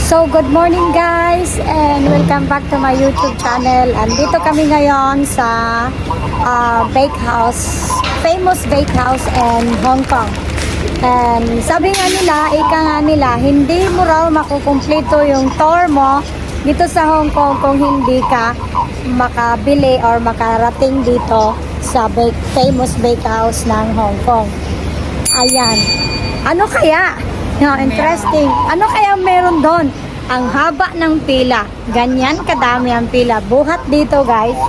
So, good morning guys and welcome back to my YouTube channel. Andito kami ngayon sa bakehouse, famous bakehouse in Hong Kong. And sabi nga nila, ika nga nila, hindi mo raw makukumpleto yung tour mo dito sa Hong Kong kung hindi ka makabili or makarating dito sa famous bakehouse ng Hong Kong. Ayan. Ano kaya? No, interesting. Ano kaya meron doon? Ang haba ng pila. Ganyan kadami ang pila. Buhat dito guys.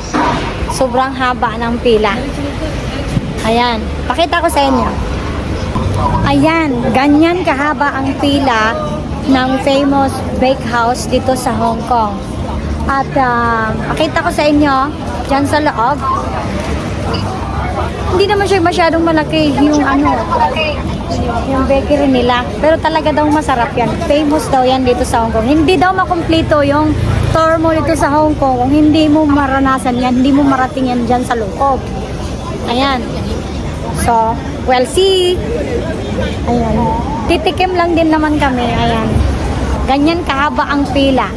Sobrang haba ng pila. Ayan. Pakita ko sa inyo. Ayan. Ganyan kahaba ang pila ng famous bakehouse dito sa Hong Kong. At pakita ko sa inyo dyan sa loob. Hindi naman siya masyadong malaki yung yung bakery nila. Pero talaga daw masarap yan. Famous daw yan dito sa Hong Kong. Hindi daw makumpleto yung tour mo dito sa Hong Kong kung hindi mo maranasan yan, hindi mo marating yan dyan sa loob. Ayan. So, we'll see. Ayan. Titikim lang din naman kami. Ayan. Ganyan kahaba ang pila.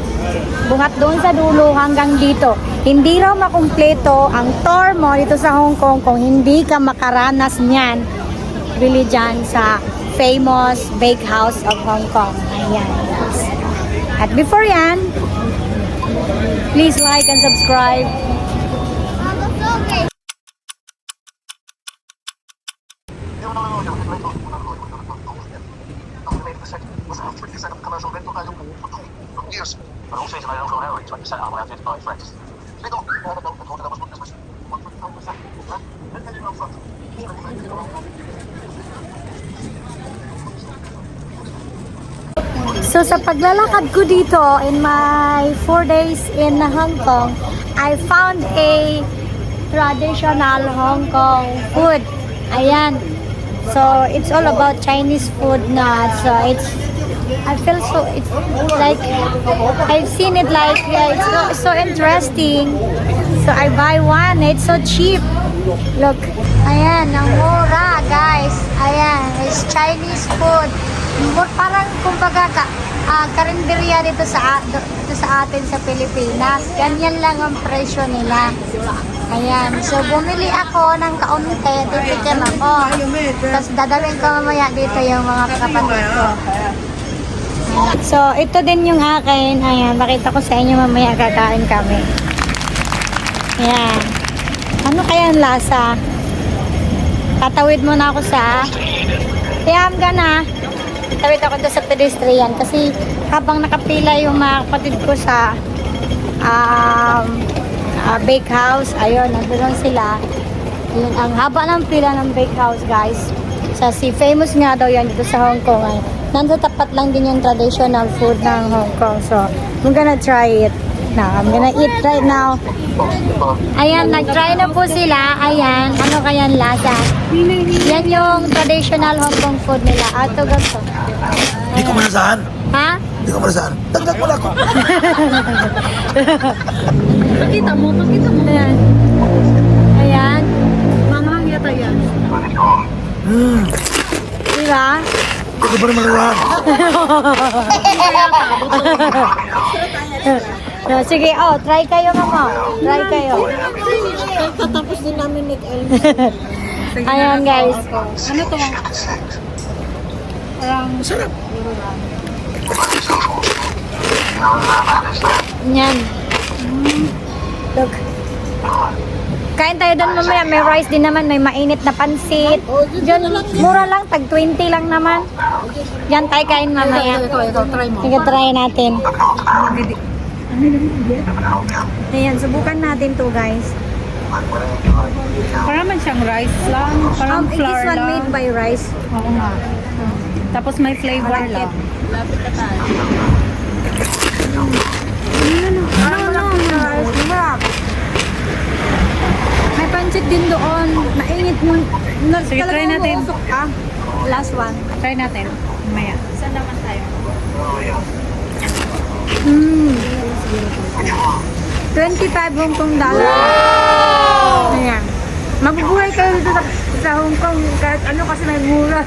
Bungat doon sa dulo hanggang dito. Hindi raw makumpleto ang tour mo dito sa Hong Kong kung hindi ka makaranas niyan. Bili dyan sa famous bakehouse of Hong Kong. Ayan. At before yan, please like and subscribe. So sa paglalakad ko dito in my 4 days in Hong Kong, I found a traditional Hong Kong food. Ayan. So it's all about Chinese food na. So it's like I've seen it like it's so interesting. So I buy one. It's so cheap. Look. Ayan, ang mura, guys. Ayan, it's Chinese food. Parang kumbaga karinderya dito sa atin sa Pilipinas. Ganyan lang ang presyo nila. Ayan. So bumili ako ng kaunti, titikim ako. Tapos dadalhin ko mamaya dito yung mga kapatid ko. So ito din yung akin. Ayan, makita ko sa inyo mamaya, kakain kami. Ayan. Ano kaya ang lasa? Tatawid muna ako sa tawid ako doon sa pedestrian kasi habang nakapila yung mga kapatid ko sa bakehouse, ayun, nandun sila. Yun, ang haba ng pila ng bakehouse, guys. So, famous nga daw yan dito sa Hong Kong. Nandun tapat lang din yung traditional food ng Hong Kong. So, I'm gonna try it now. I'm gonna eat right now. Ayan, nag-try na po sila. Ayan, ano kaya ang lasa? Yan yung traditional Hong Kong food nila. Ato ganito. Hindi ko manasahan. Ha? Hindi ko manasahan. Dagdag mo lang ako. Pakita mo. Ayan. Ayan. Manghang yata yan. Diba? Hindi ko pa naman manasahan. So, sige, try kayo mama. Try kayo. Tatapos din namin ni El. Ayan guys. Ano to? Sarap. Yan. Look. Kain tayo doon mamaya. May rice din naman. May mainit na pansit. Diyan, mura lang. Tag 20 lang naman. Yan tayo kain mamaya. Ito, try mo. Sige, try natin. Ayan, subukan natin to guys. Parang man siyang rice lang. Parang flour This one lang. made by rice. Oo nga. Tapos may flavor lang. May pansit din doon. Mainit mo. Sige, try natin. Last one. Try natin. Maya. Saan naman tayo? 25 Hong Kong dollar. Ayan. Mabubuhay kayo dito sa Hong Kong kahit ano kasi may mura.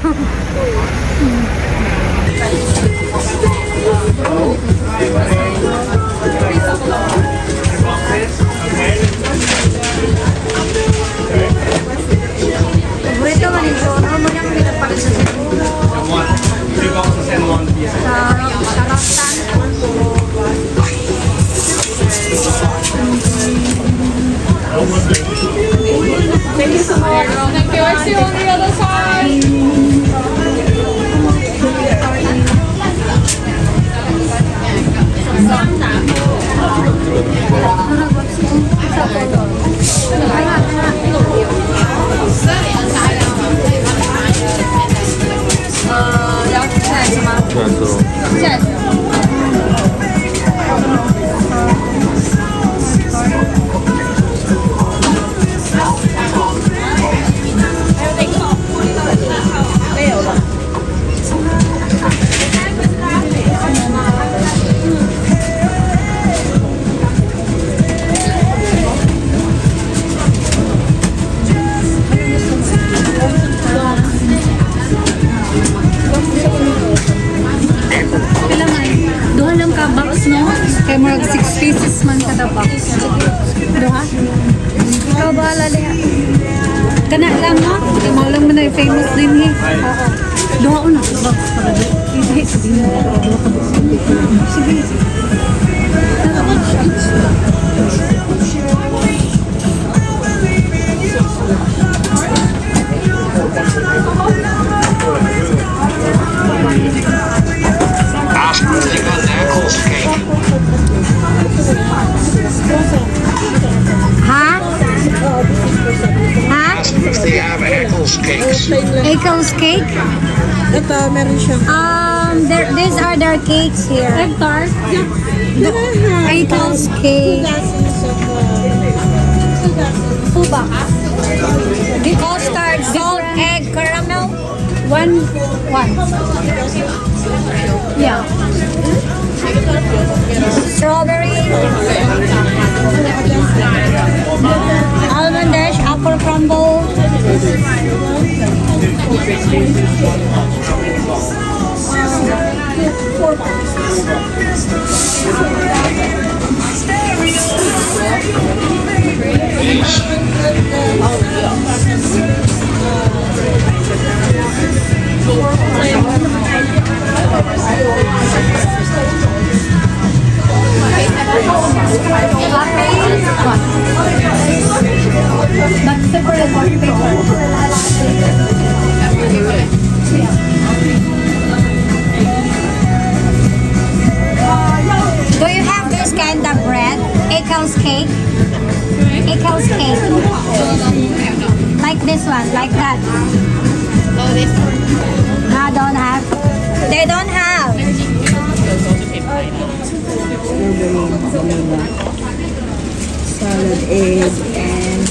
I see on the other side. Pila man. Duha lang ka box no? Kay murag 6 pieces man kada box. Duha? Ikaw bahala niya. Kana lang mo. Kay mo lang man ay famous din eh. Oo. Duha una box para di. Hindi sabihin mo duha ka box. Sige. They got Knuckles cake. Ha? Ha? Ask them if they have Eccles cakes. Eccles cake? Ito, meron siya. These are their cakes here. Egg tart. Eccles cake. Puba. Custard, salt, egg, caramel. One. Yeah. Strawberry. Almond dash, apple crumble. But separate Do you have this kind of bread? Eccles cake? Eccles cake. Like this one, like that. No, don't have. They don't have. Salad, egg, and...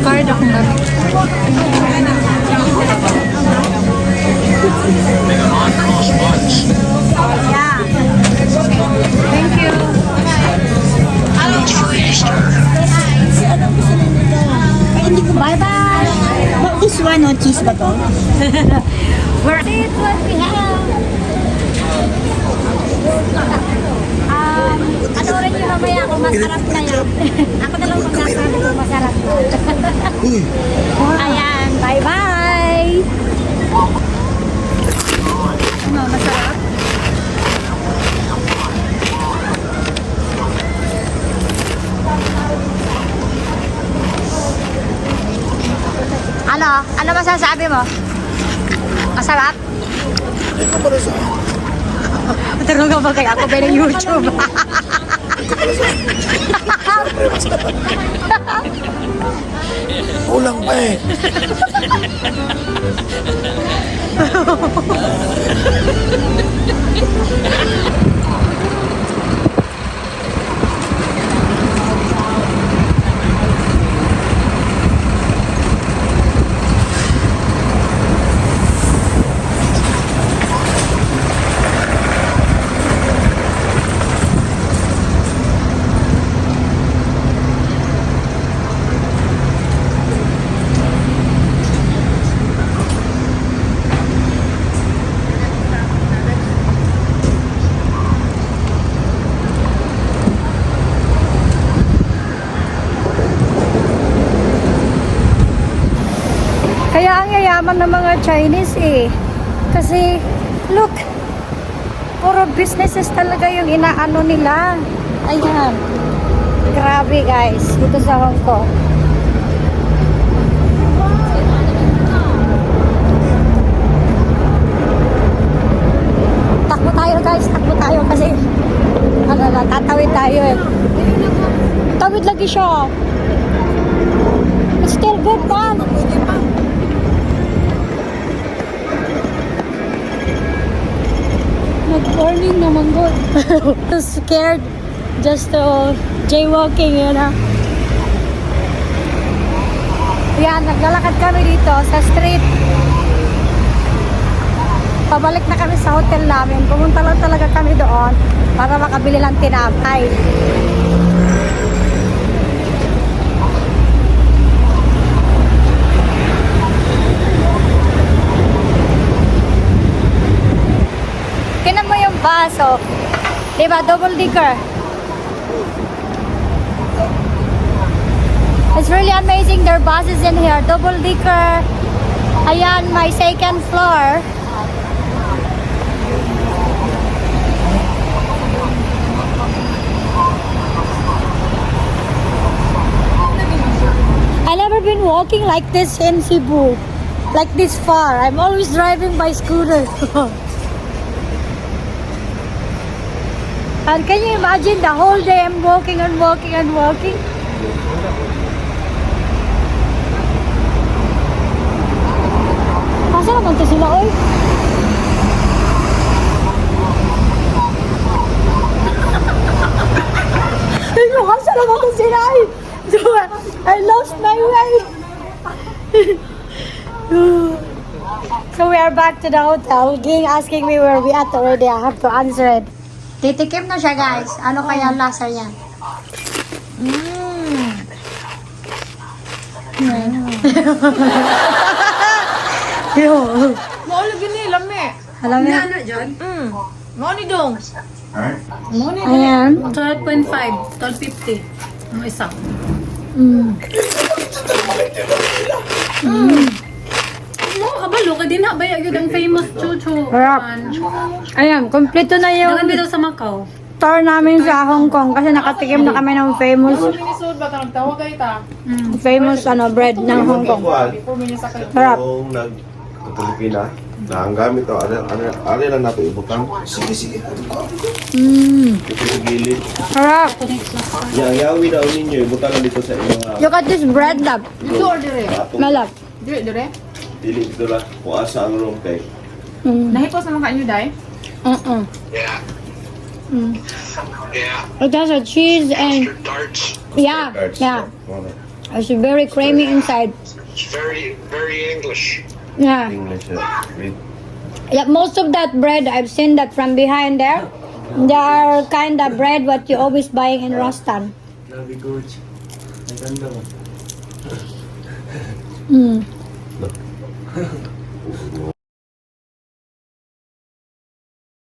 card akong gamit. Cross buns. Yeah. Thank you. It's for Easter. Bye-bye. What this one, no cheese ba to? We're it what we have. Ano rin yung mamaya kung masarap na yan. Ako na lang magsasabi kung masarap na. Uy, Ayan, bye-bye. Ano, masarap? Ano? Ano masasabi mo? Masarap? hindi ko pala saan. Matulog ka ba kaya ako ba ng YouTube? Kulang pa eh. yaman ng mga Chinese eh. Kasi, look, puro businesses talaga yung inaano nila. Ayan. Grabe guys, dito sa Hong Kong. Takbo tayo guys, takbo tayo kasi tatawid tayo eh. Tawid lagi siya. It's still good man. Nag-warning naman good. Too scared just to jaywalking, you know. Yan, naglalakad kami dito sa street. Pabalik na kami sa hotel namin. Pumunta lang talaga kami doon para makabili ng tinapay. Tinan mo yung bus, oh. Diba, double decker. It's really amazing, their buses in here. Double decker. Ayan, my second floor. I never been walking like this in Cebu. Like this far. I'm always driving by scooter. And can you imagine the whole day I'm walking and walking and walking? Asa naman to sila, oy? Asa naman to sila, oy? I lost my way. So we are back to the hotel. Ging asking me where we at already. I have to answer it. Titikim na siya, guys. Ano kaya ang lasa niya? Yo. Mauli gini, lami. Alam mo? Ano dyan? Mauni dong. Ayan. 12.5, 12.50. Ang isa. Oh, kabalo ka din ha. Baya yun ang famous chuchu. Sarap. Ayan, kompleto na yung Dagan dito sa Macau. tour namin sa Hong Kong kasi nakatikim na kami ng famous bread ng Hong Kong. Sarap. Kung nag-Pilipina, na ang gamit to, ali lang nato ibutang. Sige. Ito sa gilid. Sarap. Yang yawi daw ninyo, ibutang lang dito sa inyong Look at this bread, love. batong. Malap. Dire. Dili dito lang kung asa ang room kay. Nahipos naman kanyo, Day? Yeah. Yeah. It has a cheese and Mustard tarts. yeah. It's very creamy inside. It's very, very English. Yeah. English with Yeah, most of that bread I've seen that from behind there. They are kind of bread what you always buying in Rostan.